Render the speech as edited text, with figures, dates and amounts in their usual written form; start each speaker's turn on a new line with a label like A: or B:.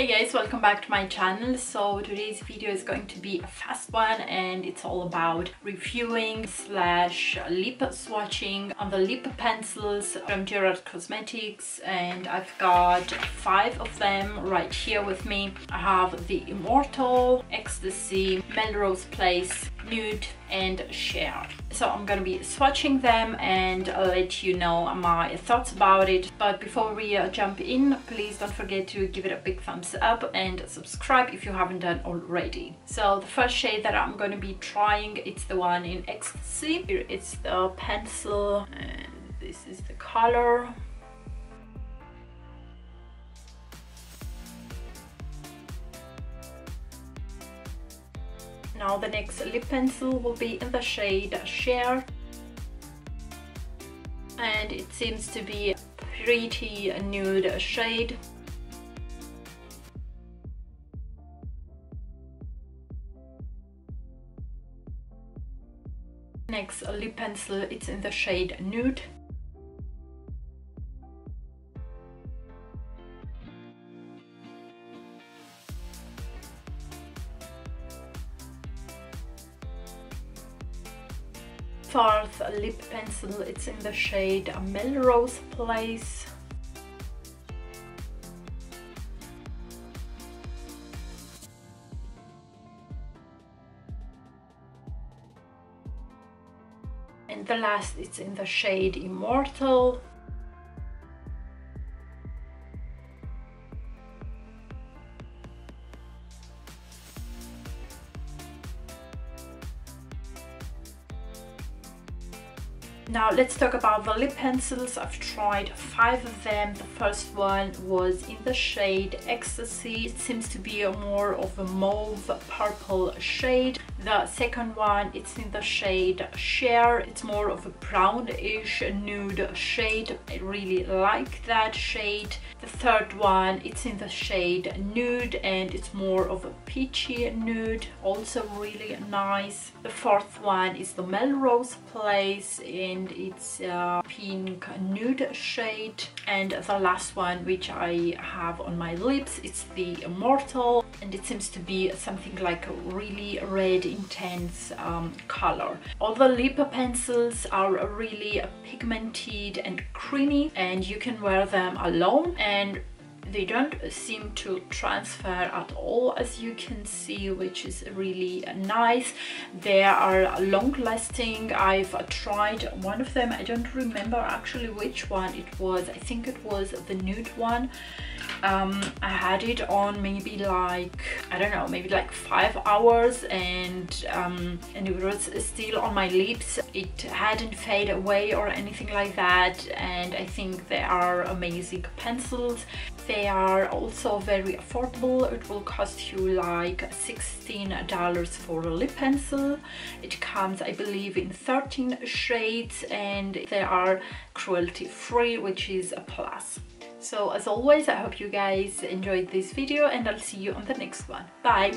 A: Hey guys, welcome back to my channel. So today's video is going to be a fast one and it's all about reviewing slash lip swatching on the lip pencils from Gerard Cosmetics, and I've got 5 of them right here with me. I have the Immortal, Ecstasy, Melrose Place, Nude and Share. So I'm gonna be swatching them and I'll let you know my thoughts about it. But before we jump in, please don't forget to give it a big thumbs up and subscribe if you haven't done already. So the first shade that I'm going to be trying, it's the one in Ecstasy. Here it's the pencil and this is the color. Now the next lip pencil will be in the shade Share, and it seems to be a pretty nude shade. Next lip pencil, it's in the shade Nude. Fourth lip pencil, it's in the shade Melrose Place. And the last, it's in the shade Immortal. Now let's talk about the lip pencils. I've tried 5 of them. The first one was in the shade Ecstasy. It seems to be more of a mauve purple shade. The second one, it's in the shade Share. It's more of a brownish nude shade. I really like that shade. The third one, it's in the shade Nude and it's more of a peachy nude, also really nice. The fourth one is the Melrose Place and it's a pink nude shade. And the last one, which I have on my lips, it's the Immortal, and it seems to be something like a really red intense color. All the lip pencils are really pigmented and creamy, and you can wear them alone and they don't seem to transfer at all, as you can see, which is really nice. They are long lasting. I've tried one of them. I don't remember actually which one it was. I think it was the nude one. I had it on maybe like, I don't know, maybe like 5 hours, and it was still on my lips. It hadn't faded away or anything like that, and I think they are amazing pencils. They are also very affordable. It will cost you like $16 for a lip pencil. It comes, I believe, in 13 shades and they are cruelty free, which is a plus. So as always, I hope you guys enjoyed this video and I'll see you on the next one. Bye!